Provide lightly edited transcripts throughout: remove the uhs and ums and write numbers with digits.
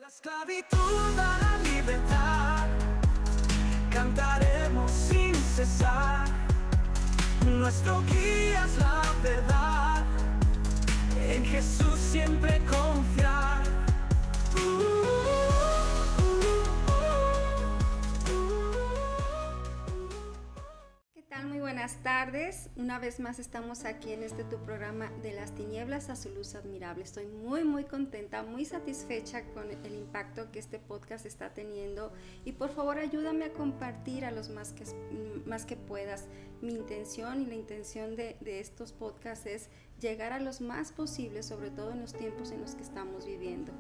esclavitud a la libertad, cantaremos sin cesar. Nuestro guía es la verdad, en Jesús siempre confiar. ¿Qué tal? Muy buenas tardes. Una vez más estamos aquí en tu programa de las tinieblas a su luz admirable. Estoy muy contenta, muy satisfecha con el impacto que este podcast está teniendo y por favor ayúdame a compartir a los más que puedas. Mi intención y la intención de estos podcasts es llegar a los más posibles, sobre todo en los tiempos en los que estamos viviendo.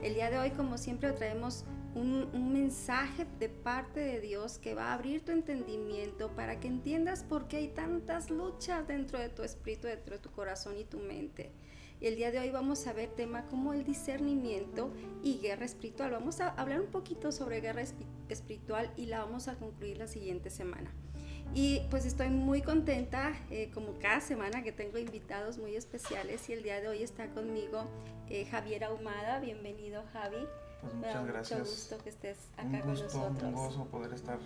El día de hoy, como siempre, traemos un mensaje de parte de Dios que va a abrir tu entendimiento para que entiendas por qué hay tantas luchas dentro de tu espíritu, dentro de tu corazón y tu mente. Y el día de hoy vamos a ver temas como el discernimiento y guerra espiritual. Vamos a hablar un poquito sobre guerra espiritual y la vamos a concluir la siguiente semana. Y pues estoy muy contenta, como cada semana, que tengo invitados muy especiales y el día de hoy está conmigo Javier Ahumada. Bienvenido, Javi. Pues muchas gracias. Mucho gusto que estés acá con nosotros. Un gozo poder estar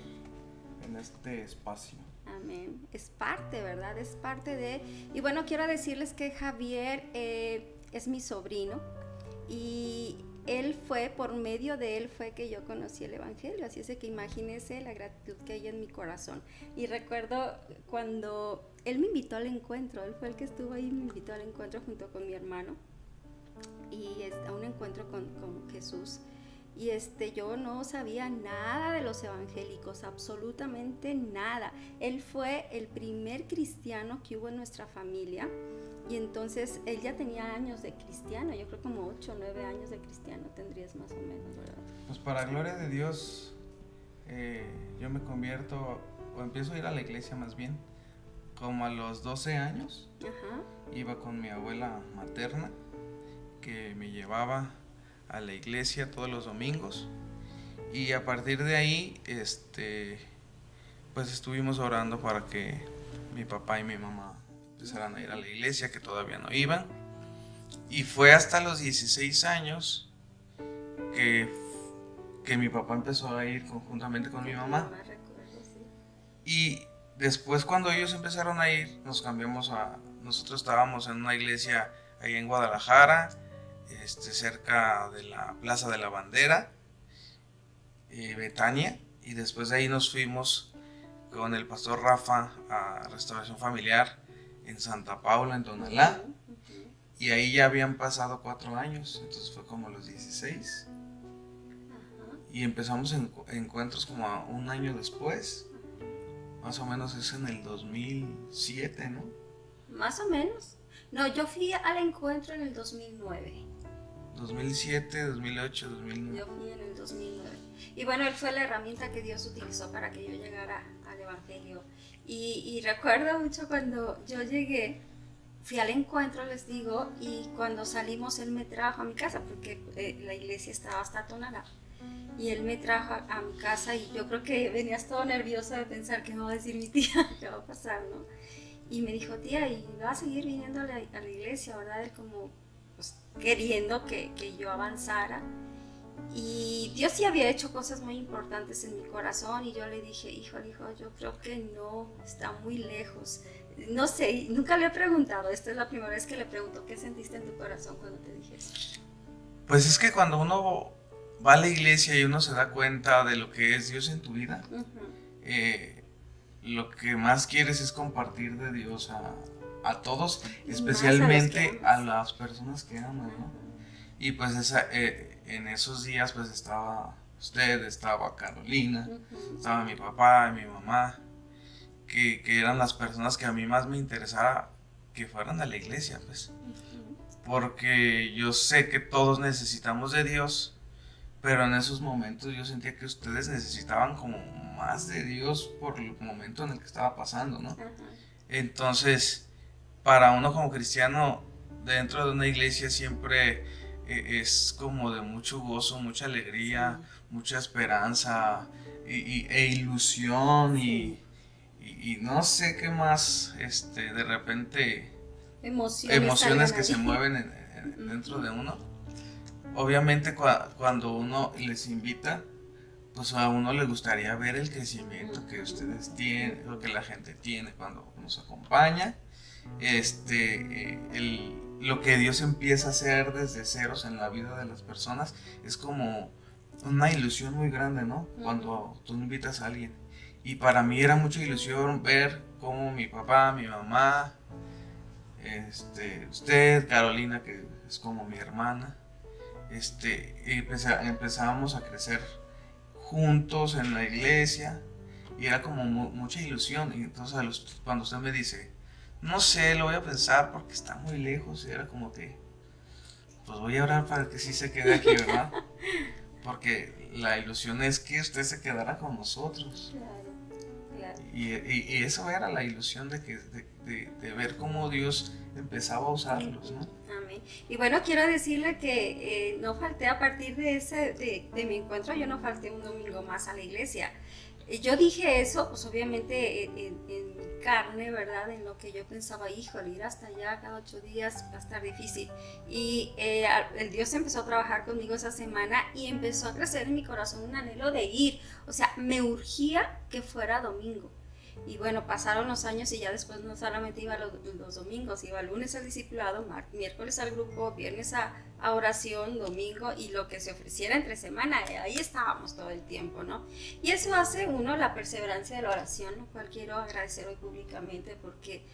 en este espacio. Amén. Es parte, ¿verdad? Es parte de... Y bueno, quiero decirles que Javier es mi sobrino y por medio de él fue que yo conocí el Evangelio, así es que imagínense la gratitud que hay en mi corazón. Y recuerdo cuando él me invitó al encuentro, él fue el que estuvo ahí, me invitó al encuentro junto con mi hermano, y a un encuentro con Jesús. Y yo no sabía nada de los evangélicos, absolutamente nada. Él fue el primer cristiano que hubo en nuestra familia. Y entonces él ya tenía años de cristiano, yo creo como 8 o 9 años de cristiano tendrías más o menos, ¿verdad? Pues para gloria de Dios, yo me convierto, o empiezo a ir a la iglesia más bien, como a los 12 años. Ajá. Iba con mi abuela materna, que me llevaba a la iglesia todos los domingos. Y a partir de ahí, pues estuvimos orando para que mi papá y mi mamá empezaran a ir a la iglesia, que todavía no iban, y fue hasta los 16 años que mi papá empezó a ir conjuntamente con mi mamá. Y después, cuando ellos empezaron a ir, nos cambiamos nosotros estábamos en una iglesia ahí en Guadalajara, cerca de la Plaza de la Bandera, Betania, y después de ahí nos fuimos con el pastor Rafa a Restauración Familiar en Santa Paula, en Tonalá, y ahí ya habían pasado 4 años, entonces fue como los 16, y empezamos encuentros como un año después, más o menos es en el 2007, ¿no? Más o menos. No, yo fui al encuentro en el 2009. 2007, 2008, 2009. Yo fui en el 2009. Y bueno, él fue la herramienta que Dios utilizó para que yo llegara al Evangelio. Y recuerdo mucho cuando yo llegué, fui al encuentro, les digo, y cuando salimos él me trajo a mi casa, porque la iglesia estaba hasta Tonalá. Y él me trajo a mi casa y yo creo que venías todo nerviosa de pensar qué me va a decir mi tía, qué va a pasar, ¿no? Y me dijo, tía, ¿y va a seguir viniendo a la iglesia, verdad? Él como pues, queriendo que yo avanzara. Y Dios sí había hecho cosas muy importantes en mi corazón y yo le dije, hijo, yo creo que no, está muy lejos. No sé, nunca le he preguntado, esta es la primera vez que le pregunto, ¿qué sentiste en tu corazón cuando te dije eso? Pues es que cuando uno va a la iglesia y uno se da cuenta de lo que es Dios en tu vida, lo que más quieres es compartir de Dios a todos, especialmente a las personas que amas, ¿no? Y pues en esos días pues estaba usted, estaba Carolina, estaba mi papá y mi mamá, que eran las personas que a mí más me interesaba que fueran a la iglesia, pues, porque yo sé que todos necesitamos de Dios, pero en esos momentos yo sentía que ustedes necesitaban como más de Dios por el momento en el que estaba pasando, ¿no? Entonces, para uno como cristiano, dentro de una iglesia siempre es como de mucho gozo, mucha alegría, mucha esperanza e ilusión y no sé qué más, de repente emociones que se mueven dentro de uno. obviamente cuando uno les invita, pues a uno le gustaría ver el crecimiento que ustedes tienen, lo que la gente tiene cuando nos acompaña, lo que Dios empieza a hacer desde ceros en la vida de las personas, es como una ilusión muy grande, ¿no? Cuando tú invitas a alguien. Y para mí era mucha ilusión ver cómo mi papá, mi mamá, usted, Carolina, que es como mi hermana, empezábamos a crecer juntos en la iglesia, y era como mucha ilusión. Y entonces cuando usted me dice, no sé, lo voy a pensar porque está muy lejos, y era como que, pues voy a orar para que sí se quede aquí, ¿verdad? Porque la ilusión es que usted se quedara con nosotros. Claro. Y eso era la ilusión de ver cómo Dios empezaba a usarlos, ¿no? Amén. Y bueno, quiero decirle que no falté a partir de mi encuentro, yo no falté un domingo más a la iglesia. Yo dije eso, pues obviamente en mi carne, ¿verdad? En lo que yo pensaba, híjole, ir hasta allá cada 8 días va a estar difícil. Y el Dios empezó a trabajar conmigo esa semana y empezó a crecer en mi corazón un anhelo de ir. O sea, me urgía que fuera domingo. Y bueno, pasaron los años y ya después no solamente iba los domingos, iba lunes al discipulado, miércoles al grupo, viernes a oración, domingo y lo que se ofreciera entre semana, ahí estábamos todo el tiempo, ¿no? Y eso hace uno la perseverancia de la oración, lo cual quiero agradecer hoy públicamente porque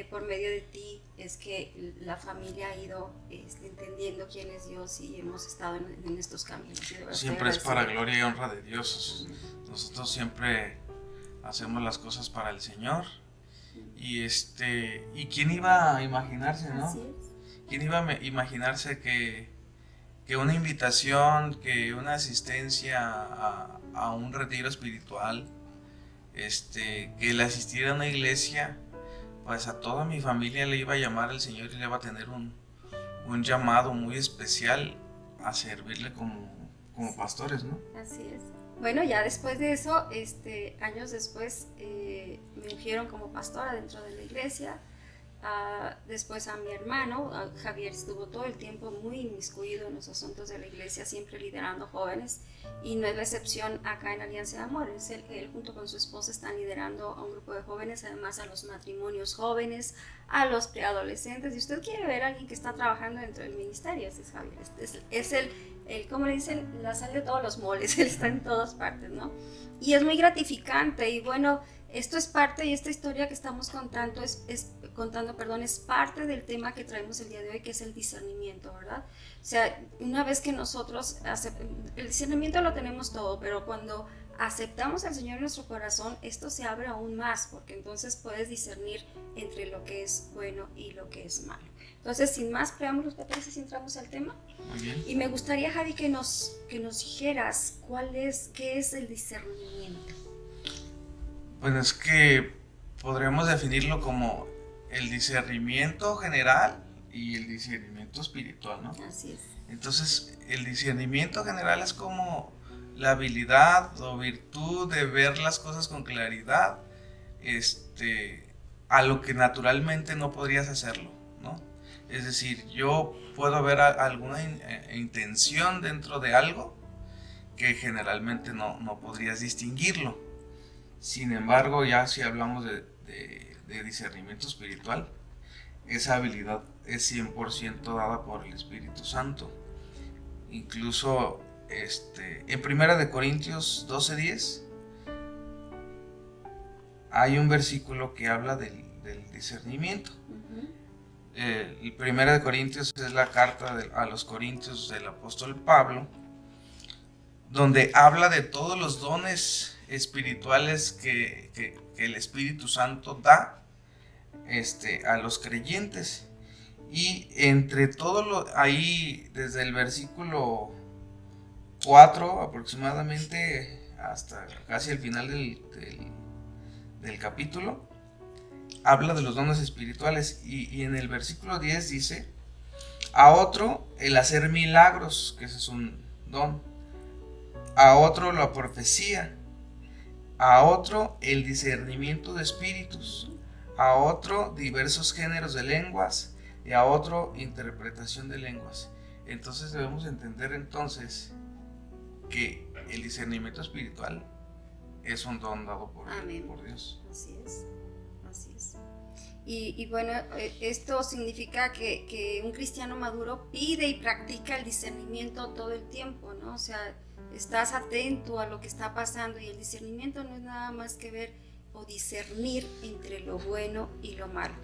por medio de ti es que la familia ha ido entendiendo quién es Dios y hemos estado en estos caminos. Siempre es para gloria y honra de Dios. Nosotros siempre hacemos las cosas para el Señor. Y quién iba a imaginarse, ¿no? Así es. ¿Quién iba a imaginarse que una invitación, que una asistencia a un retiro espiritual, que el asistir a una iglesia, pues a toda mi familia le iba a llamar el Señor y le iba a tener un llamado muy especial a servirle como pastores, ¿no? Así es. Bueno, ya después de eso, años después, me ungieron como pastora dentro de la iglesia. Después a mi hermano, Javier, estuvo todo el tiempo muy inmiscuido en los asuntos de la iglesia, siempre liderando jóvenes, y no es la excepción acá en Alianza de Amor. Él junto con su esposa están liderando a un grupo de jóvenes, además a los matrimonios jóvenes, a los preadolescentes. Y usted quiere ver a alguien que está trabajando dentro del ministerio, ese es Javier. Es el como le dicen, la sal de todos los moles, él está en todas partes, ¿no? Y es muy gratificante. Y bueno, esto es parte, y esta historia que estamos contando es parte del tema que traemos el día de hoy, que es el discernimiento, ¿verdad? O sea, una vez que nosotros el discernimiento lo tenemos todo, pero cuando aceptamos al Señor en nuestro corazón, esto se abre aún más, porque entonces puedes discernir entre lo que es bueno y lo que es malo. Entonces, sin más preámbulos, ¿te parece si entramos al tema? Muy bien. Y me gustaría, Javi, que nos dijeras qué es el discernimiento. Pues es que podríamos definirlo como el discernimiento general y el discernimiento espiritual, ¿no? Así es. Entonces, el discernimiento general es como la habilidad o virtud de ver las cosas con claridad, a lo que naturalmente no podrías hacerlo, ¿no? Es decir, yo puedo ver alguna intención dentro de algo que generalmente no podrías distinguirlo. Sin embargo, ya si hablamos de discernimiento espiritual, esa habilidad es 100% dada por el Espíritu Santo. Incluso en 1 Corintios 12:10 hay un versículo que habla del discernimiento. El 1 Corintios es la carta a los Corintios del apóstol Pablo, donde habla de todos los dones espirituales que el Espíritu Santo da a los creyentes. Y entre todo ahí, desde el versículo 4 aproximadamente hasta casi el final del capítulo, habla de los dones espirituales. Y en el versículo 10 dice: a otro el hacer milagros, que ese es un don; a otro la profecía; a otro el discernimiento de espíritus; a otro diversos géneros de lenguas; y a otro interpretación de lenguas. Entonces debemos entender entonces que el discernimiento espiritual es un don dado por Dios. Así es, así es. Y bueno, esto significa que un cristiano maduro pide y practica el discernimiento todo el tiempo, ¿no? O sea, estás atento a lo que está pasando, y el discernimiento no es nada más que ver o discernir entre lo bueno y lo malo.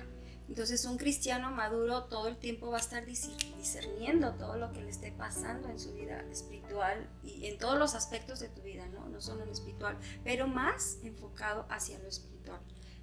Entonces un cristiano maduro todo el tiempo va a estar discerniendo todo lo que le esté pasando en su vida espiritual y en todos los aspectos de tu vida, no solo en lo espiritual, pero más enfocado hacia lo espiritual.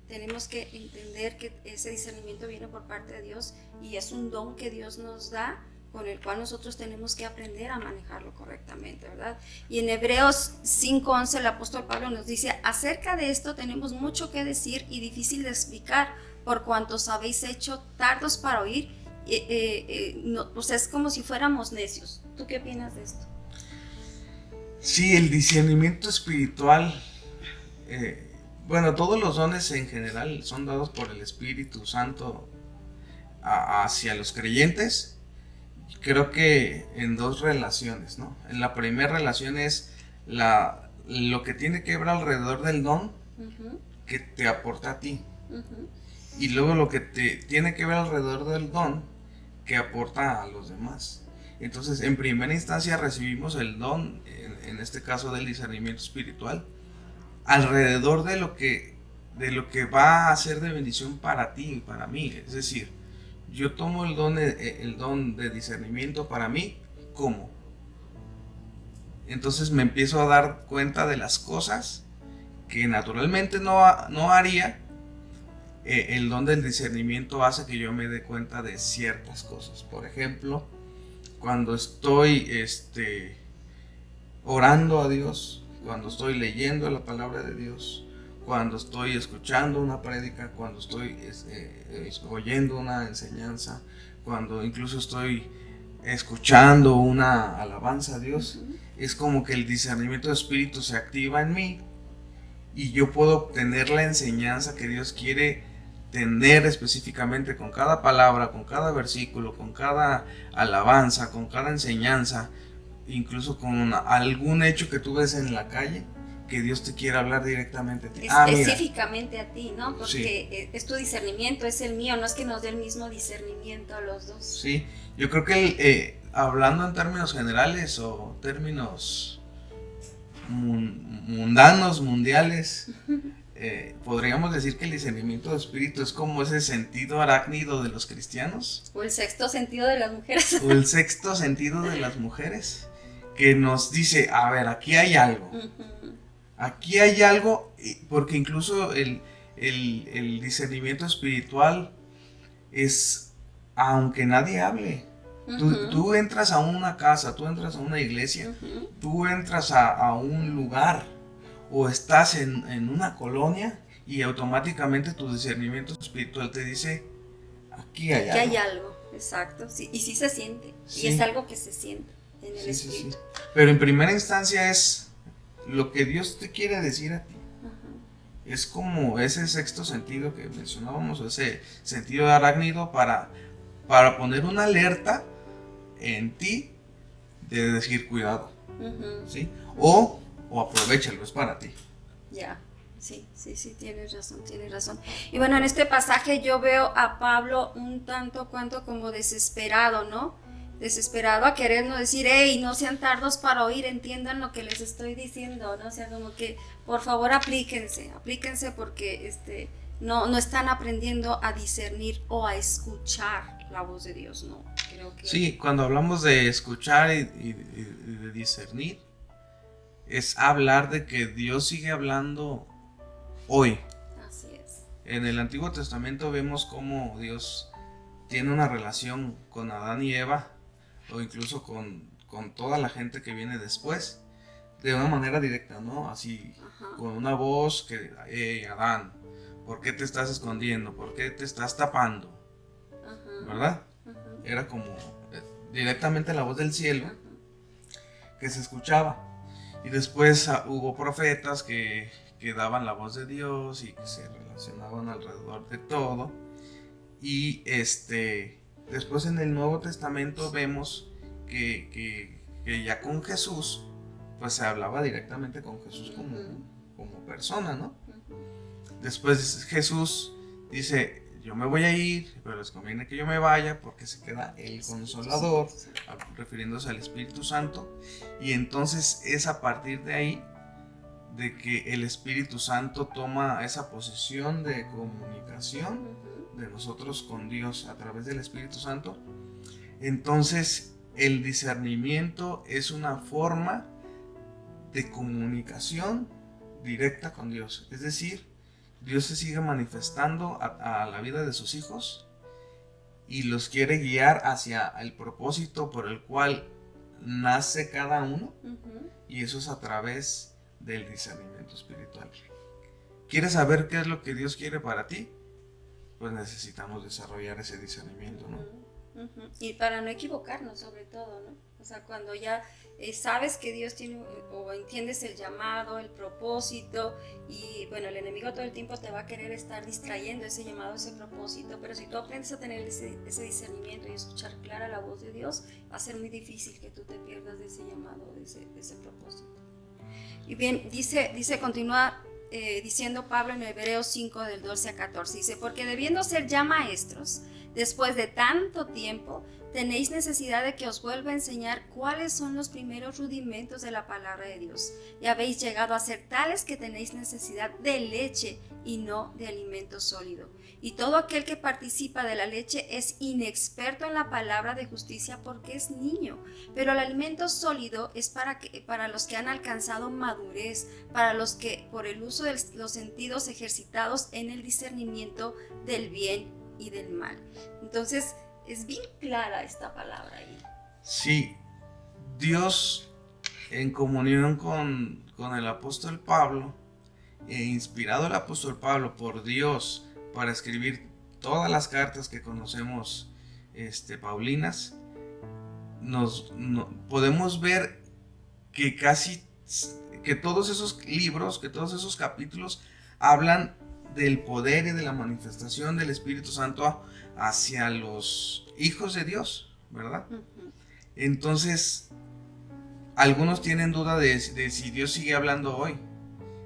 Tenemos que entender que ese discernimiento viene por parte de Dios y es un don que Dios nos da, con el cual nosotros tenemos que aprender a manejarlo correctamente, ¿verdad? Y en Hebreos 5:11 el apóstol Pablo nos dice: acerca de esto tenemos mucho que decir y difícil de explicar, por cuantos habéis hecho tardos para oír, pues es como si fuéramos necios. ¿Tú qué opinas de esto? Sí, el discernimiento espiritual, bueno, todos los dones en general son dados por el Espíritu Santo hacia los creyentes. Creo que en dos relaciones, ¿no? En la primera relación es lo que tiene que ver alrededor del don que te aporta a ti. Y luego lo que te tiene que ver alrededor del don que aporta a los demás. Entonces, en primera instancia recibimos el don, en este caso del discernimiento espiritual, alrededor de lo que va a ser de bendición para ti y para mí. Es decir, yo tomo el don de discernimiento para mí, ¿cómo? Entonces me empiezo a dar cuenta de las cosas que naturalmente no haría. El don del discernimiento hace que yo me dé cuenta de ciertas cosas. Por ejemplo, cuando estoy orando a Dios, cuando estoy leyendo la palabra de Dios, cuando estoy escuchando una prédica, cuando estoy oyendo una enseñanza, cuando incluso estoy escuchando una alabanza a Dios, es como que el discernimiento de espíritu se activa en mí y yo puedo obtener la enseñanza que Dios quiere tener específicamente con cada palabra, con cada versículo, con cada alabanza, con cada enseñanza, incluso con algún hecho que tú ves en la calle, que Dios te quiere hablar directamente a ti. Específicamente a ti, ¿no? Porque sí, es tu discernimiento, es el mío, no es que nos dé el mismo discernimiento a los dos. Sí, yo creo que hablando en términos generales o términos mundanos, mundiales, podríamos decir que el discernimiento de espíritu es como ese sentido arácnido de los cristianos. O el sexto sentido de las mujeres. O el sexto sentido de las mujeres, que nos dice, a ver, aquí hay algo. Aquí hay algo, porque incluso el discernimiento espiritual es, aunque nadie hable. Tú entras a una casa, tú entras a una iglesia, tú entras a un lugar o estás en una colonia y automáticamente tu discernimiento espiritual te dice, aquí hay algo. Aquí hay algo, exacto. Sí, y sí se siente, sí. Y es algo que se siente en el espíritu. Sí. Pero en primera instancia es lo que Dios te quiere decir a ti. Es como ese sexto sentido que mencionábamos, ese sentido de arácnido para poner una alerta en ti de decir cuidado, ¿sí? O aprovéchalo, es para ti. Ya, sí, tienes razón. Y bueno, en este pasaje yo veo a Pablo un tanto cuanto como desesperado, ¿no? Desesperado a querernos decir, hey, no sean tardos para oír, entiendan lo que les estoy diciendo, ¿no? O sea, como que, por favor, aplíquense porque no están aprendiendo a discernir o a escuchar la voz de Dios, ¿no? Creo que... Sí, cuando hablamos de escuchar y de discernir, es hablar de que Dios sigue hablando hoy. Así es. En el Antiguo Testamento vemos cómo Dios tiene una relación con Adán y Eva, o incluso con toda la gente que viene después, de una manera directa, ¿no? Así, con una voz que, hey, Adán, ¿por qué te estás escondiendo? ¿Por qué te estás tapando? ¿Verdad? Era como directamente la voz del cielo que se escuchaba. Y después hubo profetas que daban la voz de Dios y que se relacionaban alrededor de todo. Y después en el Nuevo Testamento vemos que ya con Jesús, pues se hablaba directamente con Jesús como persona, ¿no? Después Jesús dice, yo me voy a ir, pero les conviene que yo me vaya porque se queda el Consolador, refiriéndose al Espíritu Santo. Y entonces es a partir de ahí de que el Espíritu Santo toma esa posición de comunicación de nosotros con Dios a través del Espíritu Santo. Entonces el discernimiento es una forma de comunicación directa con Dios. Es decir, Dios se sigue manifestando a la vida de sus hijos y los quiere guiar hacia el propósito por el cual nace cada uno, y eso es a través del discernimiento espiritual. ¿Quieres saber qué es lo que Dios quiere para ti? Pues necesitamos desarrollar ese discernimiento, ¿no? Y para no equivocarnos, sobre todo, ¿no? O sea, cuando ya sabes que Dios tiene, o entiendes el llamado, el propósito, y bueno, el enemigo todo el tiempo te va a querer estar distrayendo ese llamado, ese propósito, pero si tú aprendes a tener ese discernimiento y escuchar clara la voz de Dios, va a ser muy difícil que tú te pierdas de ese llamado, de ese propósito. Y bien, continúa diciendo Pablo en Hebreos 5 del 12 a 14, dice, porque debiendo ser ya maestros, después de tanto tiempo, tenéis necesidad de que os vuelva a enseñar cuáles son los primeros rudimentos de la palabra de Dios. Y habéis llegado a ser tales que tenéis necesidad de leche y no de alimento sólido. Y todo aquel que participa de la leche es inexperto en la palabra de justicia porque es niño. Pero el alimento sólido es para los que han alcanzado madurez, para los que por el uso de los sentidos ejercitados en el discernimiento del bien y del mal. Entonces, es bien clara esta palabra ahí. Sí, Dios en comunión con el apóstol Pablo, inspirado el apóstol Pablo por Dios para escribir todas las cartas que conocemos paulinas, podemos ver que todos esos libros, que todos esos capítulos hablan del poder y de la manifestación del Espíritu Santo hacia los hijos de Dios, ¿verdad? Entonces, algunos tienen duda de si Dios sigue hablando hoy,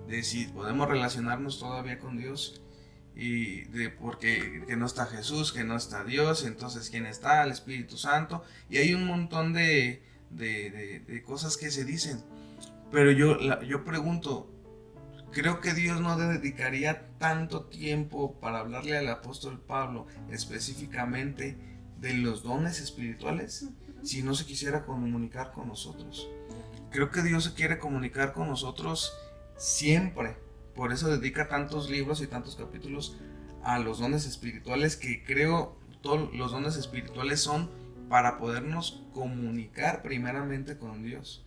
de si podemos relacionarnos todavía con Dios, y porque no está Jesús, que no está Dios, entonces ¿quién está? El Espíritu Santo, y hay un montón de cosas que se dicen, pero yo pregunto, creo que Dios no dedicaría tanto tiempo para hablarle al apóstol Pablo específicamente de los dones espirituales si no se quisiera comunicar con nosotros. Creo que Dios se quiere comunicar con nosotros siempre, por eso dedica tantos libros y tantos capítulos a los dones espirituales, que creo todos los dones espirituales son para podernos comunicar primeramente con Dios.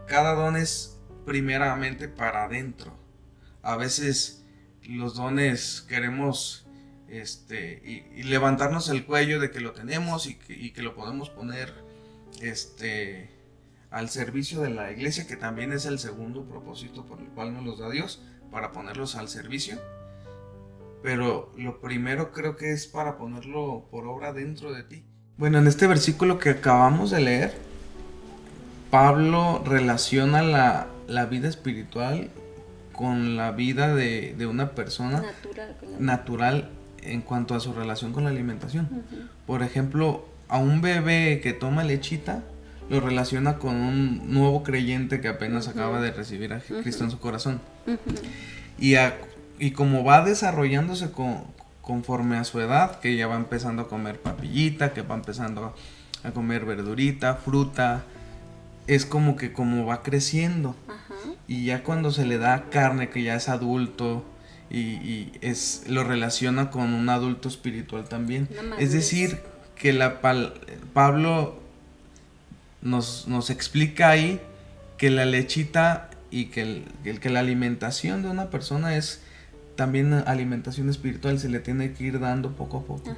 Cada don es primeramente para adentro. A veces los dones queremos y levantarnos el cuello de que lo tenemos y que lo podemos poner al servicio de la iglesia, que también es el segundo propósito por el cual nos los da Dios, para ponerlos al servicio. Pero lo primero creo que es para ponerlo por obra dentro de ti. Bueno, en este versículo que acabamos de leer, Pablo relaciona la vida espiritual con la vida de una persona natural en cuanto a su relación con la alimentación. Por ejemplo, a un bebé que toma lechita lo relaciona con un nuevo creyente que apenas acaba de recibir a Cristo en su corazón. Y como va desarrollándose conforme a su edad, que ya va empezando a comer papillita, que va empezando a comer verdurita, fruta, es como va creciendo. Y ya cuando se le da carne, que ya es adulto, y lo relaciona con un adulto espiritual también. Es decir, que Pablo nos explica ahí que la lechita y que la alimentación de una persona es también alimentación espiritual, se le tiene que ir dando poco a poco.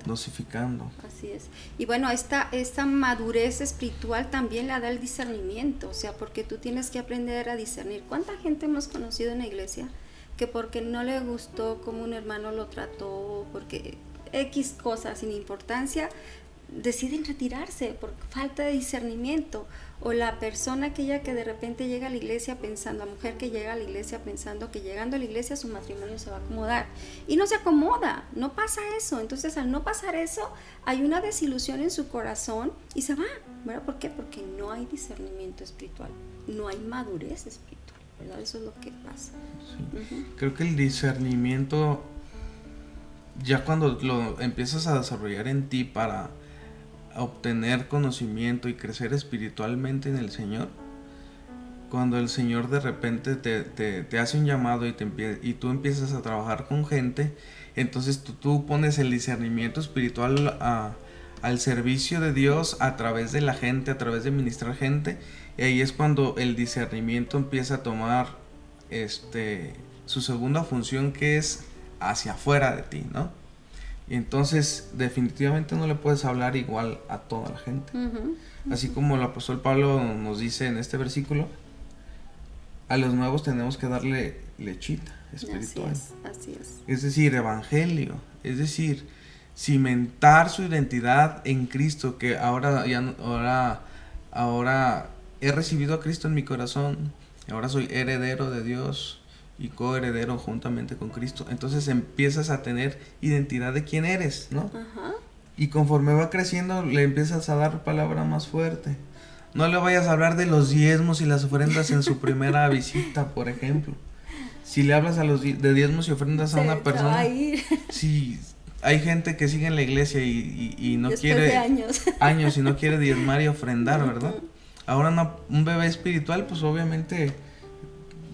Dosificando. Así es. Y bueno, esta madurez espiritual también la da el discernimiento, o sea, porque tú tienes que aprender a discernir. ¿Cuánta gente hemos conocido en la iglesia que porque no le gustó cómo un hermano lo trató, porque X cosas sin importancia, deciden retirarse por falta de discernimiento, o la persona aquella que de repente llega a la iglesia pensando, la mujer que llega a la iglesia pensando que llegando a la iglesia su matrimonio se va a acomodar, y no se acomoda, no pasa eso. Entonces, al no pasar eso, hay una desilusión en su corazón y se va, ¿verdad? ¿Por qué? Porque no hay discernimiento espiritual, no hay madurez espiritual, ¿verdad? Eso es lo que pasa. Sí. Creo que el discernimiento, ya cuando lo empiezas a desarrollar en ti para obtener conocimiento y crecer espiritualmente en el Señor, cuando el Señor de repente te hace un llamado y tú empiezas a trabajar con gente, entonces tú pones el discernimiento espiritual al servicio de Dios a través de la gente, a través de ministrar gente, y ahí es cuando el discernimiento empieza a tomar su segunda función, que es hacia afuera de ti, ¿no? Y entonces definitivamente no le puedes hablar igual a toda la gente. Así como el apóstol Pablo nos dice en este versículo, a los nuevos tenemos que darle lechita espiritual. Así es. Es decir, evangelio, es decir, cimentar su identidad en Cristo, que ahora he recibido a Cristo en mi corazón, ahora soy heredero de Dios y coheredero juntamente con Cristo. Entonces empiezas a tener identidad de quién eres, ¿no? Y conforme va creciendo le empiezas a dar palabra más fuerte. No le vayas a hablar de los diezmos y las ofrendas en su primera visita, por ejemplo. Si le hablas de diezmos y ofrendas a una persona, si hay gente que sigue en la iglesia y no después quiere de años y no quiere diezmar y ofrendar, ¿verdad? Ahora un bebé espiritual, pues obviamente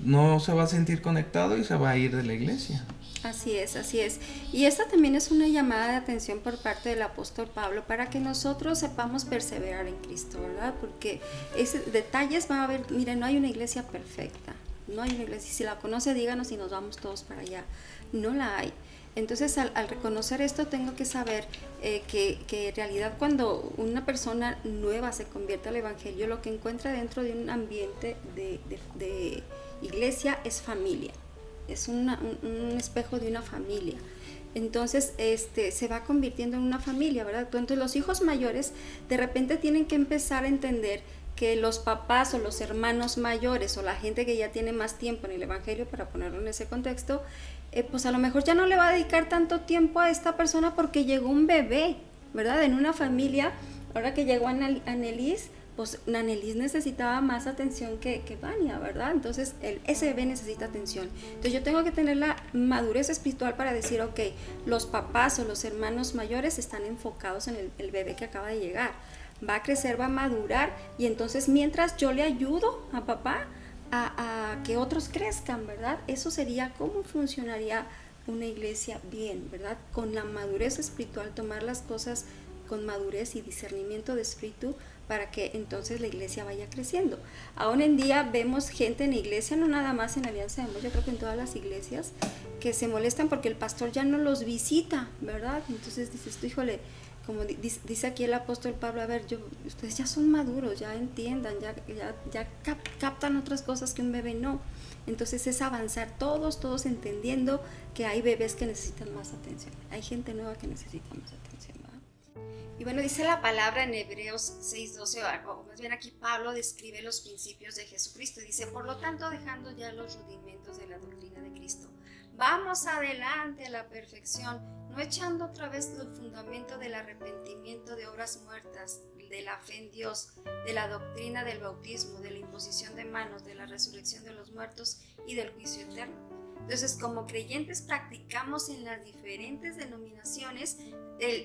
no se va a sentir conectado y se va a ir de la iglesia. Así es. Y esta también es una llamada de atención por parte del apóstol Pablo para que nosotros sepamos perseverar en Cristo, ¿verdad? Porque detalles va a haber. Miren, no hay una iglesia perfecta, no hay una iglesia. Si la conoce, díganos y nos vamos todos para allá. No la hay. Entonces, al reconocer esto, tengo que saber que en realidad cuando una persona nueva se convierte al evangelio, lo que encuentra dentro de un ambiente de iglesia es familia. Es un espejo de una familia. Entonces se va convirtiendo en una familia, ¿verdad? Entonces los hijos mayores de repente tienen que empezar a entender que los papás o los hermanos mayores o la gente que ya tiene más tiempo en el evangelio, para ponerlo en ese contexto, pues a lo mejor ya no le va a dedicar tanto tiempo a esta persona porque llegó un bebé, ¿verdad? En una familia, ahora que llegó Anelis, pues Nanelis necesitaba más atención que Vania, ¿verdad? Entonces ese bebé necesita atención. Entonces yo tengo que tener la madurez espiritual para decir, ok, los papás o los hermanos mayores están enfocados en el bebé que acaba de llegar. Va a crecer, va a madurar, y entonces mientras yo le ayudo a papá a que otros crezcan, ¿verdad? Eso sería cómo funcionaría una iglesia bien, ¿verdad? Con la madurez espiritual, tomar las cosas con madurez y discernimiento de espíritu para que entonces la iglesia vaya creciendo. Aún en día vemos gente en la iglesia, no nada más en Alianza de Amor, yo creo que en todas las iglesias, que se molestan porque el pastor ya no los visita, ¿verdad? Entonces dices tú, híjole, como dice aquí el apóstol Pablo, a ver, ustedes ya son maduros, ya entiendan, ya captan otras cosas que un bebé no. Entonces es avanzar todos entendiendo que hay bebés que necesitan más atención, hay gente nueva que necesita más atención, ¿verdad? Y bueno, dice la palabra en Hebreos 6:12, o más bien aquí Pablo describe los principios de Jesucristo. Dice, por lo tanto, dejando ya los rudimentos de la doctrina de Cristo, vamos adelante a la perfección, no echando otra vez el fundamento del arrepentimiento de obras muertas, de la fe en Dios, de la doctrina del bautismo, de la imposición de manos, de la resurrección de los muertos y del juicio eterno. Entonces, como creyentes practicamos en las diferentes denominaciones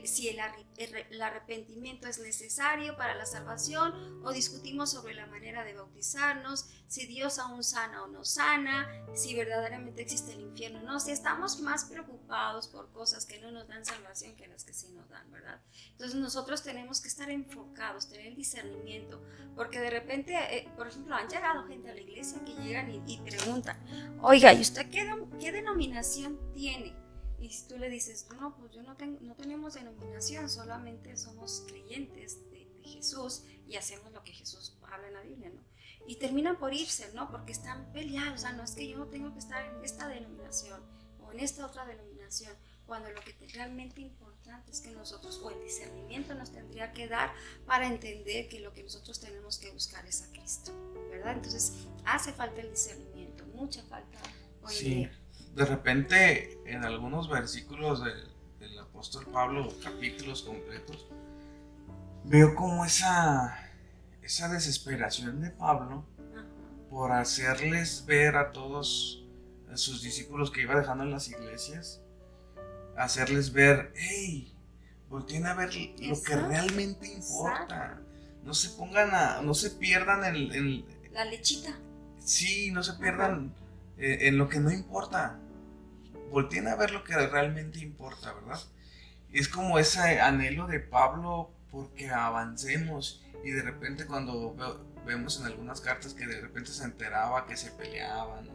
si el arrepentimiento es necesario para la salvación, o discutimos sobre la manera de bautizarnos, si Dios aún sana o no sana, si verdaderamente existe el infierno o no, si estamos más preocupados por cosas que no nos dan salvación que las que sí nos dan, ¿verdad? Entonces nosotros tenemos que estar enfocados, tener el discernimiento, porque de repente, por ejemplo, han llegado gente a la iglesia que llegan y preguntan, oiga, ¿y usted qué denominación tiene? Y si tú le dices, no, pues no tenemos denominación, solamente somos creyentes de Jesús y hacemos lo que Jesús habla en la Biblia, ¿no? Y terminan por irse, ¿no? Porque están peleados, o sea, no es que yo no tengo que estar en esta denominación o en esta otra denominación. cuando lo que realmente importante es que nosotros, o el discernimiento nos tendría que dar para entender que lo que nosotros tenemos que buscar es a Cristo, ¿verdad? Entonces hace falta el discernimiento, mucha falta hoy en día. De repente en algunos versículos del apóstol Pablo, capítulos completos, veo como esa desesperación de Pablo por hacerles ver a todos a sus discípulos que iba dejando en las iglesias, hacerles ver, hey, volteen a ver lo que realmente importa. No se pongan no se pierdan en la lechita. Sí, no se pierdan en lo que no importa. Volteen a ver lo que realmente importa, ¿verdad? Es como ese anhelo de Pablo porque avancemos, y de repente cuando vemos en algunas cartas que de repente se enteraba que se peleaban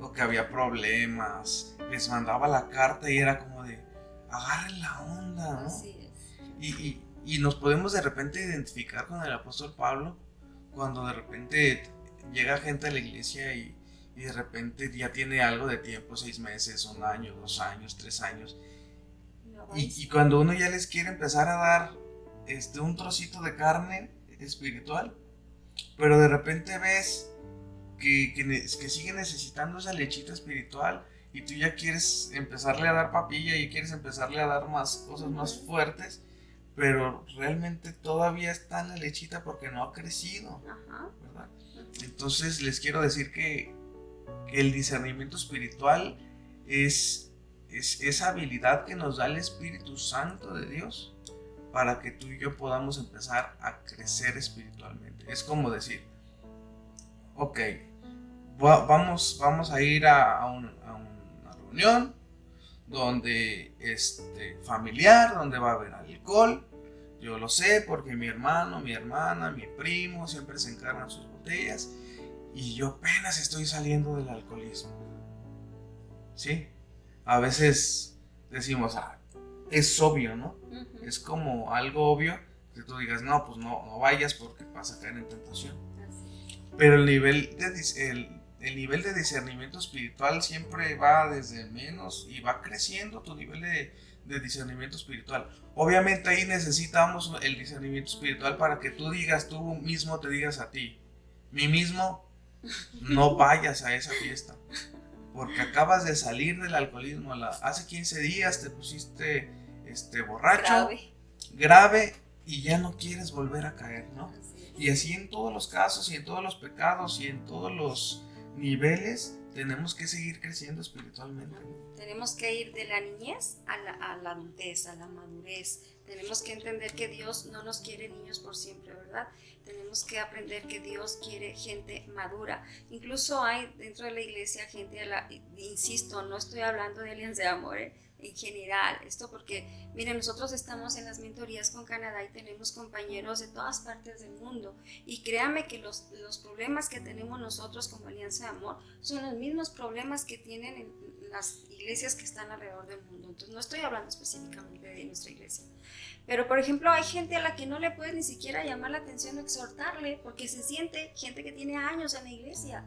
o que había problemas, les mandaba la carta y era como de agarren la onda, ¿no? Así es. Y nos podemos de repente identificar con el apóstol Pablo cuando de repente llega gente a la iglesia y de repente ya tiene algo de tiempo, 6 meses, 1 año, 2 años, 3 años. Y cuando uno ya les quiere empezar a dar un trocito de carne espiritual, pero de repente ves que sigue necesitando esa lechita espiritual y tú ya quieres empezarle a dar papilla y quieres empezarle a dar más cosas más fuertes, pero realmente todavía está en la lechita porque no ha crecido, ¿verdad? Entonces les quiero decir que el discernimiento espiritual es esa habilidad que nos da el Espíritu Santo de Dios para que tú y yo podamos empezar a crecer espiritualmente. Es como decir, ok, vamos a ir a una reunión donde familiar, donde va a haber alcohol. Yo lo sé porque mi hermano, mi hermana, mi primo siempre se encargan sus botellas y yo apenas estoy saliendo del alcoholismo. ¿Sí? A veces decimos, es obvio, ¿no? Es como algo obvio que tú digas, no, pues no vayas porque vas a caer en tentación. Pero el nivel de discernimiento espiritual siempre va desde menos y va creciendo tu nivel de discernimiento espiritual. Obviamente ahí necesitamos el discernimiento espiritual para que tú mismo te digas a ti, mí mismo, no vayas a esa fiesta, porque acabas de salir del alcoholismo. Hace 15 días te pusiste borracho, grave, y ya no quieres volver a caer, ¿no? Y así en todos los casos y en todos los pecados y en todos los niveles tenemos que seguir creciendo espiritualmente. Tenemos que ir de la niñez a la adultez, a la madurez. Tenemos que entender que Dios no nos quiere niños por siempre, ¿verdad? Tenemos que aprender que Dios quiere gente madura. Incluso hay dentro de la iglesia gente, insisto, no estoy hablando de Alianza de Amor, en general, esto porque, miren, nosotros estamos en las mentorías con Canadá y tenemos compañeros de todas partes del mundo, y créanme que los problemas que tenemos nosotros como Alianza de Amor son los mismos problemas que tienen en las iglesias que están alrededor del mundo. Entonces no estoy hablando específicamente de nuestra iglesia, pero por ejemplo hay gente a la que no le puedes ni siquiera llamar la atención o exhortarle porque se siente, gente que tiene años en la iglesia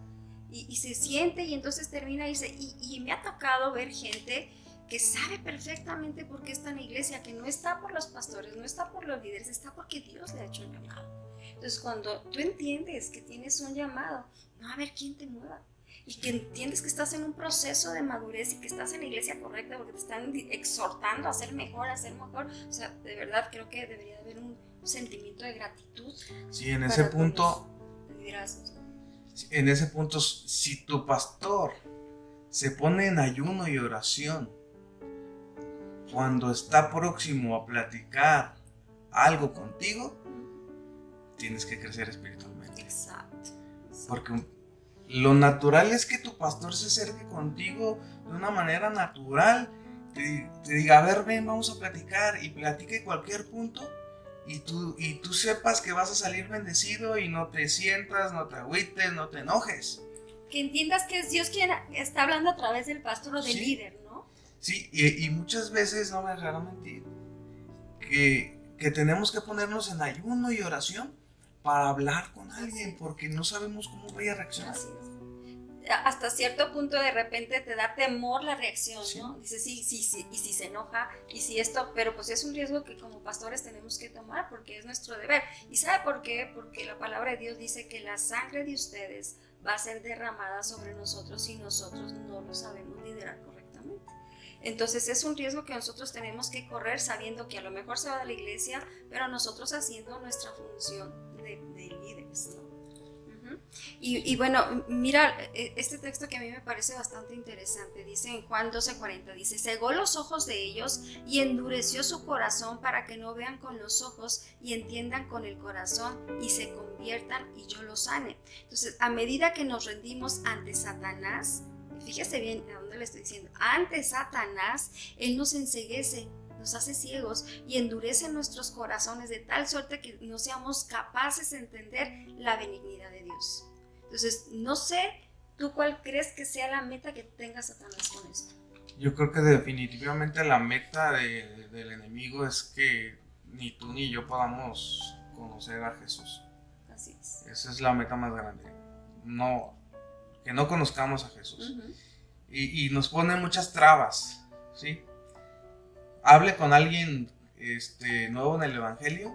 y se siente, y entonces termina y me ha tocado ver gente que sabe perfectamente por qué está en la iglesia, que no está por los pastores, no está por los líderes, está porque Dios le ha hecho un llamado. Entonces cuando tú entiendes que tienes un llamado, no va a haber quién te mueva, y que entiendes que estás en un proceso de madurez y que estás en la iglesia correcta porque te están exhortando a ser mejor, o sea, de verdad creo que debería haber un sentimiento de gratitud. Sí, en ese punto, si tu pastor se pone en ayuno y oración cuando está próximo a platicar algo contigo, tienes que crecer espiritualmente. Exacto. Porque lo natural es que tu pastor se acerque contigo de una manera natural, te diga, a ver, ven, vamos a platicar, y platique cualquier punto, y tú sepas que vas a salir bendecido y no te sientas, no te agüites, no te enojes. Que entiendas que es Dios quien está hablando a través del pastor o del líder, ¿no? Sí, y muchas veces, no me dejarán mentir, que tenemos que ponernos en ayuno y oración para hablar con alguien, porque no sabemos cómo vaya a reaccionar. Así es. hasta cierto punto de repente te da temor la reacción, Sí. ¿no? Dices, sí, y si se enoja, y si esto, pero pues es un riesgo que como pastores tenemos que tomar porque es nuestro deber. ¿Y sabe por qué? Porque la palabra de Dios dice que la sangre de ustedes va a ser derramada sobre nosotros si nosotros no lo sabemos liderar correctamente. Entonces es un riesgo que nosotros tenemos que correr sabiendo que a lo mejor se va de la iglesia, pero nosotros haciendo nuestra función de líderes, ¿no? Y bueno, mira, este texto que a mí me parece bastante interesante, dice en Juan 12:40, dice, cegó los ojos de ellos y endureció su corazón para que no vean con los ojos y entiendan con el corazón y se conviertan y yo los sane. Entonces, a medida que nos rendimos ante Satanás, fíjese bien a dónde le estoy diciendo, ante Satanás, él nos enceguece, nos hace ciegos y endurece nuestros corazones de tal suerte que no seamos capaces de entender la benignidad de Dios. Entonces, no sé, ¿tú cuál crees que sea la meta que tenga Satanás con esto? Yo creo que definitivamente la meta del enemigo es que ni tú ni yo podamos conocer a Jesús. Así es. Esa es la meta más grande. No, que no conozcamos a Jesús. Uh-huh. Y nos pone muchas trabas, ¿sí? Hable con alguien nuevo en el evangelio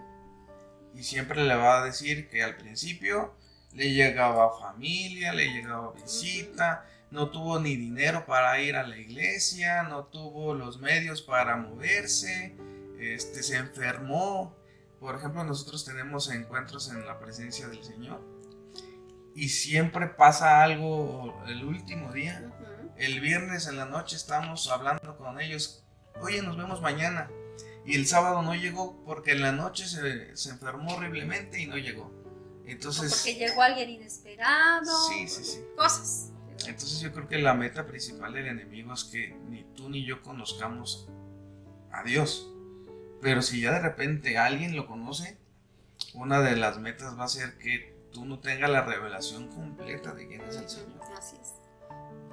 y siempre le va a decir que al principio le llegaba familia, le llegaba visita, no tuvo ni dinero para ir a la iglesia, no tuvo los medios para moverse, se enfermó. Por ejemplo, nosotros tenemos encuentros en la presencia del Señor y siempre pasa algo el último día. Uh-huh. El viernes en la noche estamos hablando con ellos, oye, nos vemos mañana. Y el sábado no llegó porque en la noche se enfermó horriblemente y no llegó. Entonces, porque llegó alguien inesperado. Sí. Cosas. Entonces yo creo que la meta principal del enemigo es que ni tú ni yo conozcamos a Dios. Pero si ya de repente alguien lo conoce, una de las metas va a ser que tú no tengas la revelación completa de quién es el Señor. Así es.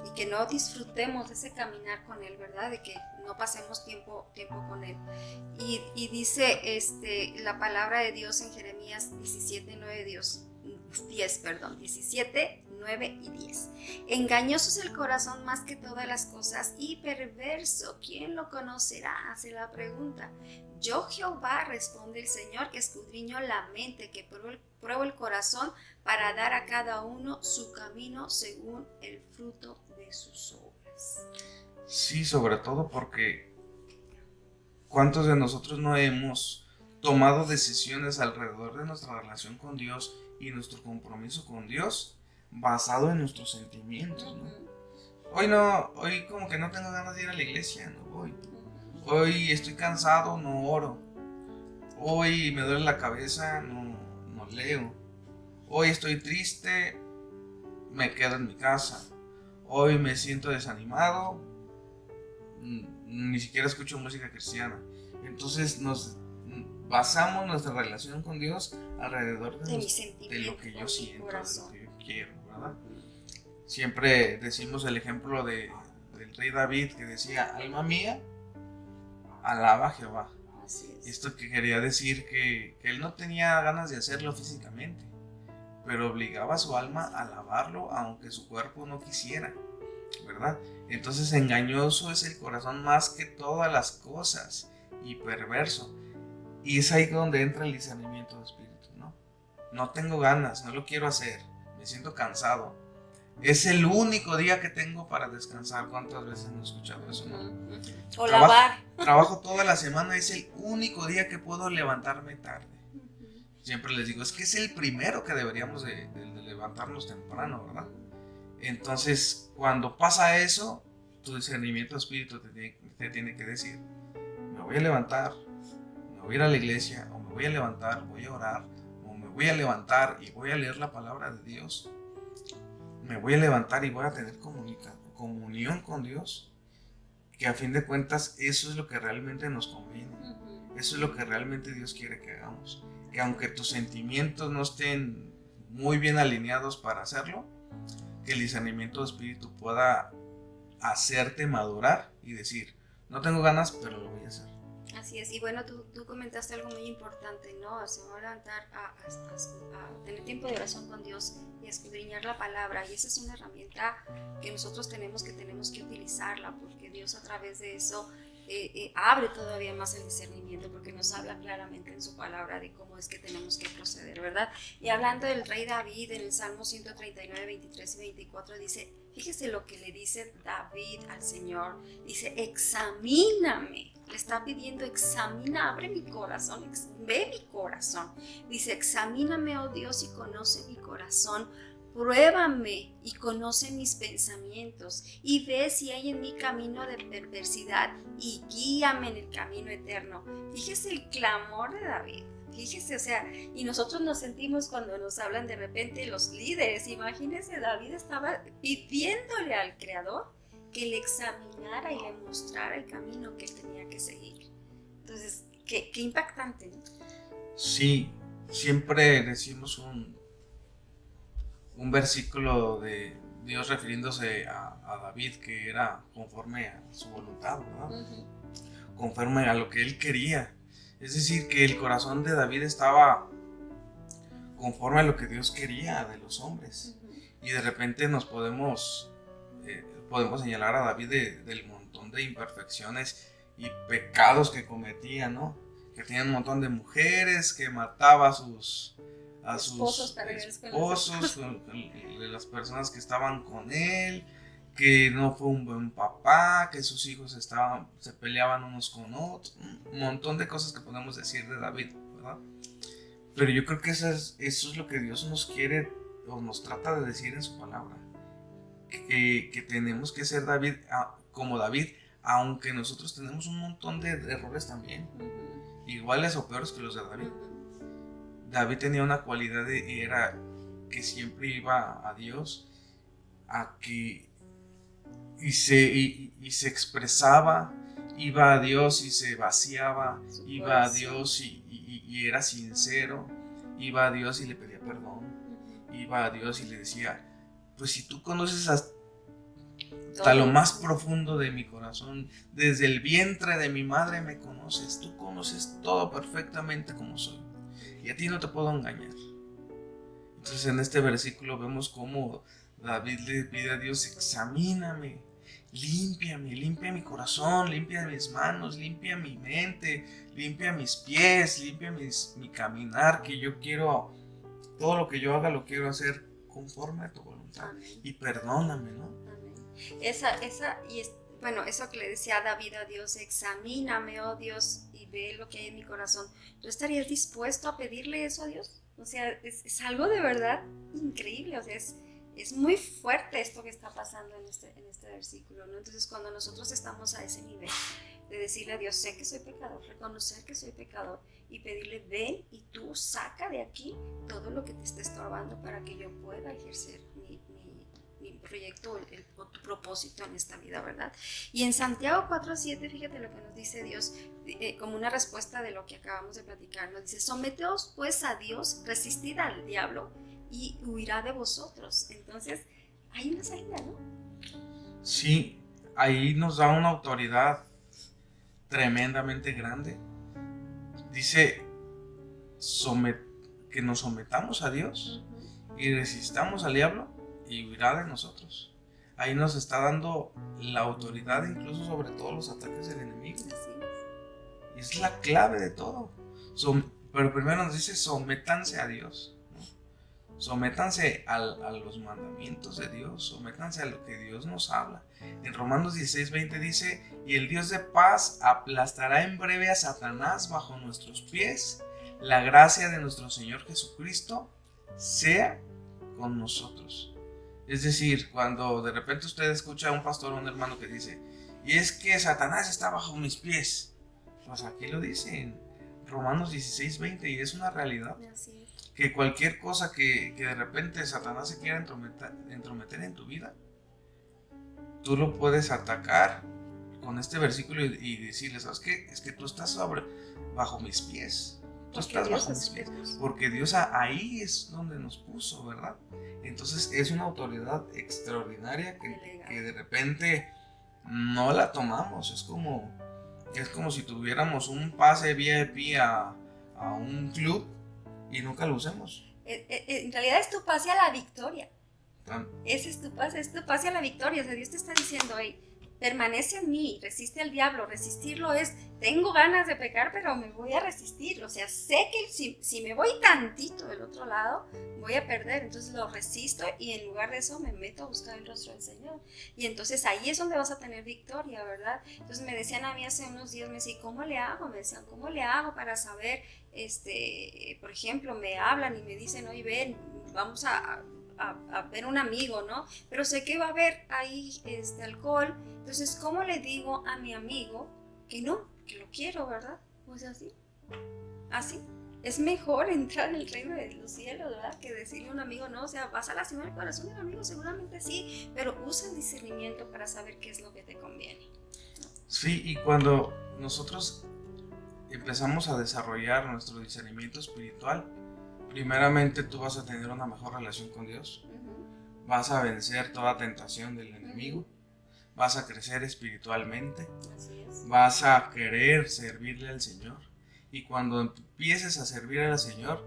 Y que no disfrutemos de ese caminar con Él, ¿verdad? De que no pasemos tiempo con Él. Y dice la palabra de Dios en Jeremías 17, 9 y 10. Engañoso es el corazón más que todas las cosas y perverso, ¿quién lo conocerá? Hace la pregunta. Yo Jehová, responde el Señor, que escudriño la mente, que pruebo el corazón para dar a cada uno su camino según el fruto de sus obras. Sí, sobre todo porque ¿cuántos de nosotros no hemos tomado decisiones alrededor de nuestra relación con Dios y nuestro compromiso con Dios basado en nuestros sentimientos, ¿no? Hoy como que no tengo ganas de ir a la iglesia, no voy. Hoy estoy cansado, no oro. Hoy me duele la cabeza, no leo. Hoy estoy triste, me quedo en mi casa. Hoy me siento desanimado, ni siquiera escucho música cristiana. Entonces nos basamos nuestra relación con Dios alrededor de lo que yo siento, de lo que yo quiero, ¿verdad? Siempre decimos el ejemplo del rey David que decía, alma mía, alaba a Jehová. Así es. Esto que quería decir que él no tenía ganas de hacerlo físicamente, pero obligaba a su alma a alabarlo aunque su cuerpo no quisiera, ¿verdad? Entonces engañoso es el corazón más que todas las cosas y perverso. Y es ahí donde entra el discernimiento de espíritu, ¿no? No tengo ganas, no lo quiero hacer, me siento cansado. Es el único día que tengo para descansar. ¿Cuántas veces hemos escuchado eso, no? O lavar. Trabajo toda la semana, es el único día que puedo levantarme tarde. Siempre les digo, es que es el primero que deberíamos de levantarnos temprano, ¿verdad? Entonces, cuando pasa eso, tu discernimiento de espíritu te tiene que decir, me voy a levantar, me voy a ir a la iglesia, o me voy a levantar, voy a orar, o me voy a levantar y voy a leer la palabra de Dios. Me voy a levantar y voy a tener comunión con Dios, que a fin de cuentas eso es lo que realmente nos conviene, eso es lo que realmente Dios quiere que hagamos, que aunque tus sentimientos no estén muy bien alineados para hacerlo, que el discernimiento de espíritu pueda hacerte madurar y decir, no tengo ganas, pero lo voy a hacer. Así es, y bueno, tú comentaste algo muy importante, ¿no? Se va a levantar a tener tiempo de oración con Dios y a escudriñar la palabra, y esa es una herramienta que nosotros tenemos que utilizarla, porque Dios a través de eso abre todavía más el discernimiento, porque nos habla claramente en su palabra de cómo es que tenemos que proceder, ¿verdad? Y hablando del rey David, en el Salmo 139, 23 y 24 dice, fíjese lo que le dice David al Señor, dice, examíname, le está pidiendo, examina, abre mi corazón, ve mi corazón, dice, examíname, oh Dios, y conoce mi corazón, pruébame y conoce mis pensamientos y ve si hay en mí camino de perversidad y guíame en el camino eterno. Fíjese el clamor de David, fíjese, o sea, y nosotros nos sentimos cuando nos hablan de repente los líderes. Imagínense, David estaba pidiéndole al Creador que le examinara y le mostrara el camino que él tenía que seguir. Entonces, qué impactante, ¿no? Sí, siempre decimos un versículo de Dios refiriéndose a David, que era conforme a su voluntad, ¿verdad? Uh-huh. Conforme a lo que él quería. Es decir, que el corazón de David estaba conforme a lo que Dios quería de los hombres. Uh-huh. Y de repente nos podemos señalar a David del montón de imperfecciones y pecados que cometía, ¿no? Que tenía un montón de mujeres, que mataba a sus esposos, de las personas que estaban con él, que no fue un buen papá, que sus hijos se peleaban unos con otros, un montón de cosas que podemos decir de David, ¿verdad? Pero yo creo que eso es lo que Dios nos quiere o nos trata de decir en su palabra, que tenemos que ser como David, aunque nosotros tenemos un montón de errores también, iguales o peores que los de David. David tenía una cualidad y era que siempre iba a Dios y se expresaba, iba a Dios y se vaciaba, iba a Dios y era sincero, iba a Dios y le pedía perdón, iba a Dios y le decía, pues si tú conoces hasta lo más profundo de mi corazón, desde el vientre de mi madre me conoces, tú conoces todo perfectamente como soy. Y a ti no te puedo engañar. Entonces en este versículo vemos cómo David le pide a Dios, examíname, limpia mi corazón, limpia mis manos, limpia mi mente, limpia mis pies, limpia mi caminar, que yo quiero, todo lo que yo haga lo quiero hacer conforme a tu voluntad. Amén. Y perdóname, ¿no? Amén. Bueno, eso que le decía David a Dios, examíname, oh Dios, y ve lo que hay en mi corazón. ¿Tú estarías dispuesto a pedirle eso a Dios? O sea, es algo de verdad increíble, o sea, es muy fuerte esto que está pasando en este versículo, ¿no? Entonces, cuando nosotros estamos a ese nivel de decirle a Dios, sé que soy pecador, reconocer que soy pecador y pedirle, ven y tú saca de aquí todo lo que te esté estorbando para que yo pueda ejercer mi proyecto o tu propósito en esta vida, ¿verdad? Y en Santiago 4:7, fíjate lo que nos dice Dios, como una respuesta de lo que acabamos de platicar, nos dice, someteos pues a Dios, resistid al diablo y huirá de vosotros. Entonces, hay una salida, ¿no? Sí, ahí nos da una autoridad tremendamente grande. Dice que nos sometamos a Dios y resistamos al diablo y huirá de nosotros. Ahí nos está dando la autoridad incluso sobre todos los ataques del enemigo. Y es la clave de todo. Pero primero nos dice, sométanse a Dios, ¿no? Sométanse a los mandamientos de Dios, sométanse a lo que Dios nos habla. En Romanos 16:20 dice, y el Dios de paz aplastará en breve a Satanás bajo nuestros pies. La gracia de nuestro Señor Jesucristo sea con nosotros. Es decir, cuando de repente usted escucha a un pastor o un hermano que dice, y es que Satanás está bajo mis pies, pues aquí lo dice en Romanos 16:20 y es una realidad. Que cualquier cosa que de repente Satanás se quiera entrometer en tu vida, tú lo puedes atacar con este versículo y decirle, ¿sabes qué? Es que tú estás bajo mis pies. Tú estás bajo mis pies. Porque Dios ahí es donde nos puso, ¿verdad? Entonces es una autoridad extraordinaria que de repente no la tomamos. Es como Es como si tuviéramos un pase VIP a un club y nunca lo usemos. En realidad es tu pase a la victoria. Ah, Ese es tu pase a la victoria. O sea, Dios te está diciendo, hey, permanece en mí, resiste al diablo. Resistirlo es, tengo ganas de pecar, pero me voy a resistir. O sea, sé que si me voy tantito del otro lado, voy a perder. Entonces lo resisto y en lugar de eso me meto a buscar el rostro del Señor. Y entonces ahí es donde vas a tener victoria, ¿verdad? Entonces me decían a mí hace unos días, me decían, ¿cómo le hago? Me decían, ¿cómo le hago para saber, por ejemplo, me hablan y me dicen, oye, ven, vamos a ver un amigo, ¿no? Pero sé que va a haber ahí alcohol, entonces ¿cómo le digo a mi amigo que no, que lo quiero, ¿verdad? Pues así. Es mejor entrar en el reino de los cielos, ¿verdad? Que decirle a un amigo no, o sea, vas a lastimar el corazón de un amigo, seguramente sí, pero usa el discernimiento para saber qué es lo que te conviene. sí, y cuando nosotros empezamos a desarrollar nuestro discernimiento espiritual, primeramente tú vas a tener una mejor relación con Dios, vas a vencer toda tentación del enemigo, vas a crecer espiritualmente, Así es. vas a querer servirle al Señor, y cuando empieces a servir al Señor,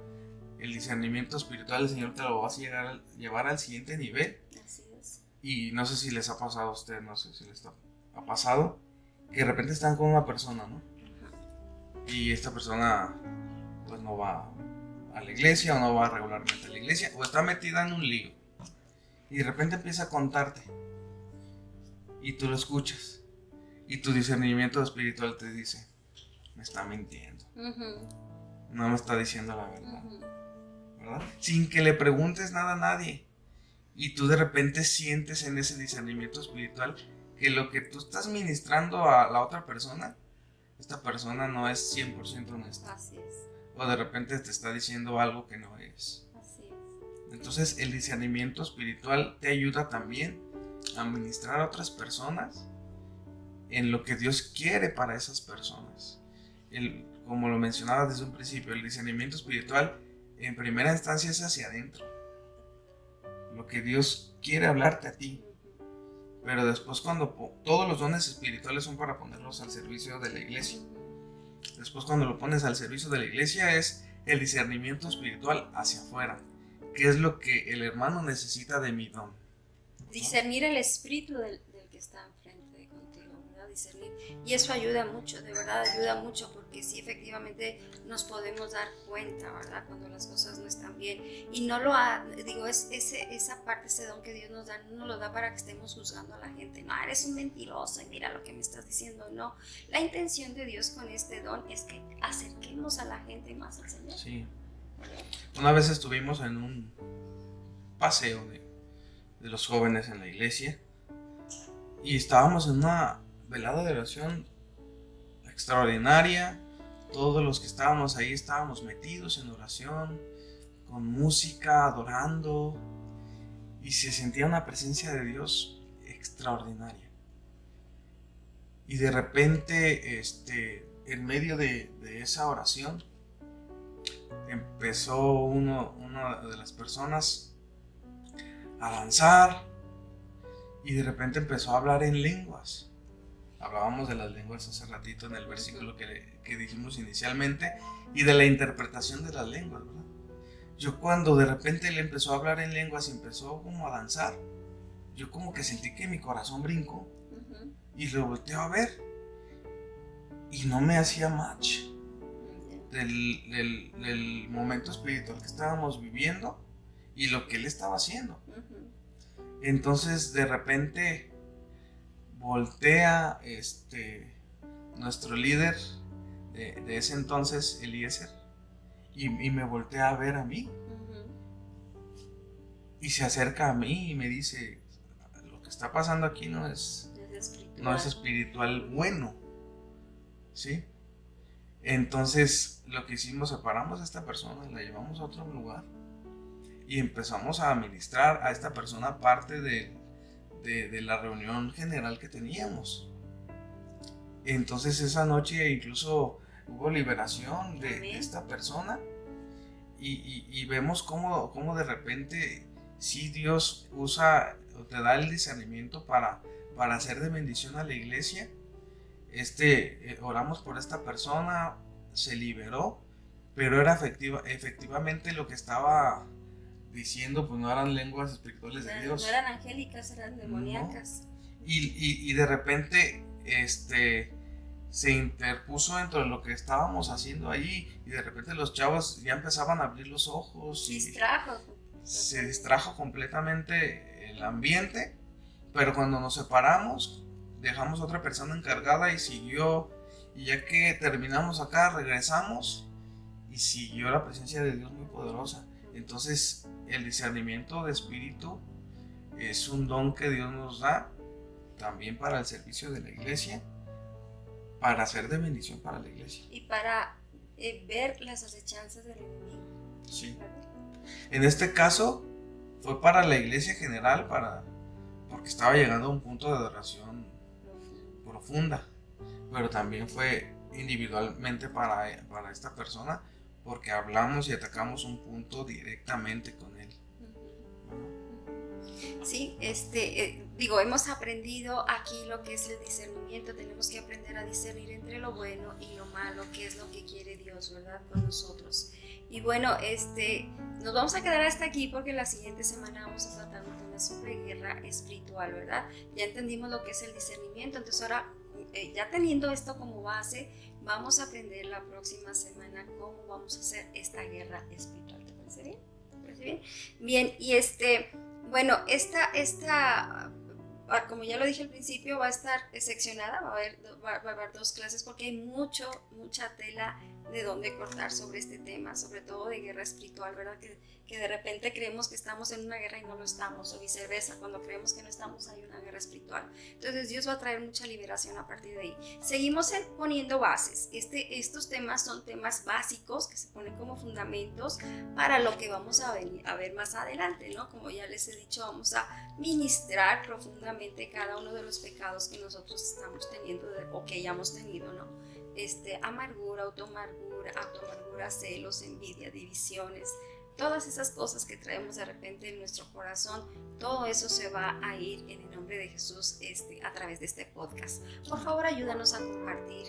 el discernimiento espiritual del Señor te lo vas a llevar al siguiente nivel. Así es. Y no sé si les ha pasado a ustedes, no sé si les ha pasado, que de repente están con una persona, ¿no? Y esta persona pues no va a la iglesia o no va regularmente a la iglesia o está metida en un lío y de repente empieza a contarte y tú lo escuchas y tu discernimiento espiritual te dice, me está mintiendo, no me está diciendo la verdad, ¿verdad? Sin que le preguntes nada a nadie y tú de repente sientes en ese discernimiento espiritual que lo que tú estás ministrando a la otra persona, esta persona no es 100% honesta. Así es. O de repente te está diciendo algo que no es. Así es. Entonces el discernimiento espiritual te ayuda también a ministrar a otras personas en lo que Dios quiere para esas personas. Como lo mencionaba desde un principio, el discernimiento espiritual en primera instancia es hacia adentro. Lo que Dios quiere hablarte a ti. Pero después cuando todos los dones espirituales son para ponerlos al servicio de la iglesia. Después cuando lo pones al servicio de la iglesia es el discernimiento espiritual hacia afuera. ¿Qué es lo que el hermano necesita de mi don? Discernir el espíritu del que está enfrente contigo, ¿verdad? Discernir. Y eso ayuda mucho, de verdad ayuda mucho, porque sí, efectivamente nos podemos dar cuenta, ¿verdad? Cuando las cosas no están bien. Y no esa parte, ese don que Dios nos da, no nos lo da para que estemos juzgando a la gente. No, eres un mentiroso y mira lo que me estás diciendo. No, la intención de Dios con este don es que acerquemos a la gente más al Señor. Sí. Una vez estuvimos en un paseo de los jóvenes en la iglesia y estábamos en una velada de oración extraordinaria. Todos los que estábamos ahí estábamos metidos en oración, con música, adorando, y se sentía una presencia de Dios extraordinaria. Y de repente, en medio de esa oración, empezó una de las personas a danzar y de repente empezó a hablar en lenguas. Hablábamos de las lenguas hace ratito en el versículo que dijimos inicialmente y de la interpretación de las lenguas, ¿verdad? Yo cuando de repente él empezó a hablar en lenguas y empezó como a danzar, yo como que sentí que mi corazón brincó y lo volteo a ver y no me hacía match del momento espiritual que estábamos viviendo y lo que él estaba haciendo. Entonces de repente voltea nuestro líder de ese entonces, Eliezer, y me voltea a ver a mí. Y se acerca a mí y me dice, lo que está pasando aquí no es espiritual bueno, ¿sí? Entonces lo que hicimos, separamos a esta persona, la llevamos a otro lugar y empezamos a administrar a esta persona parte de la reunión general que teníamos. Entonces esa noche incluso hubo liberación de esta persona y vemos cómo de repente sí Dios usa o te da el discernimiento para hacer de bendición a la iglesia oramos por esta persona, se liberó, pero era efectivamente lo que estaba diciendo, pues no eran lenguas espirituales de Dios. No eran angélicas, eran demoníacas. No. Y de repente, se interpuso entre lo que estábamos haciendo ahí, y de repente los chavos ya empezaban a abrir los ojos. Se distrajo completamente el ambiente, pero cuando nos separamos, dejamos a otra persona encargada y siguió, y ya que terminamos acá, regresamos y siguió la presencia de Dios muy poderosa. Entonces, el discernimiento de espíritu es un don que Dios nos da también para el servicio de la iglesia, para ser de bendición para la iglesia. Y para ver las acechanzas del enemigo. Sí. En este caso, fue para la iglesia general, porque estaba llegando a un punto de adoración profunda, pero también fue individualmente para esta persona, porque hablamos y atacamos un punto directamente con él. Sí, hemos aprendido aquí lo que es el discernimiento. Tenemos que aprender a discernir entre lo bueno y lo malo, qué es lo que quiere Dios, ¿verdad?, con nosotros. Y bueno, nos vamos a quedar hasta aquí porque la siguiente semana vamos a tratar un tema sobre guerra espiritual, ¿verdad? Ya entendimos lo que es el discernimiento, entonces ahora, ya teniendo esto como base, vamos a aprender la próxima semana cómo vamos a hacer esta guerra espiritual. ¿Te parece bien? ¿Te parece bien? Bien, y bueno, esta, como ya lo dije al principio, va a estar seccionada, va a haber 2 clases porque hay mucha tela de dónde cortar sobre este tema, sobre todo de guerra espiritual, ¿verdad? Que de repente creemos que estamos en una guerra y no lo estamos, o viceversa, cuando creemos que no estamos hay una guerra espiritual. Entonces Dios va a traer mucha liberación a partir de ahí. Seguimos poniendo bases. Estos temas son temas básicos que se ponen como fundamentos para lo que vamos a ver más adelante, ¿no? Como ya les he dicho, vamos a ministrar profundamente cada uno de los pecados que nosotros estamos teniendo o que hayamos tenido, ¿no? Amargura, autoamargura, celos, envidia, divisiones, todas esas cosas que traemos de repente en nuestro corazón, todo eso se va a ir en el nombre de Jesús a través de este podcast. Por favor, ayúdanos a comparte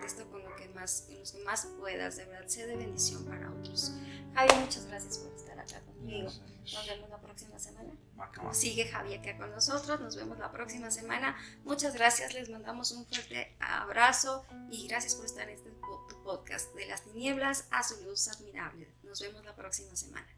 esto con los que más puedas, de verdad, sea de bendición para otros. Javi, muchas gracias por estar acá conmigo. Nos vemos la próxima semana. Sigue Javi acá con nosotros, nos vemos la próxima semana. Muchas gracias, les mandamos un fuerte abrazo y gracias por estar en este podcast de las tinieblas a su luz admirable. Nos vemos la próxima semana.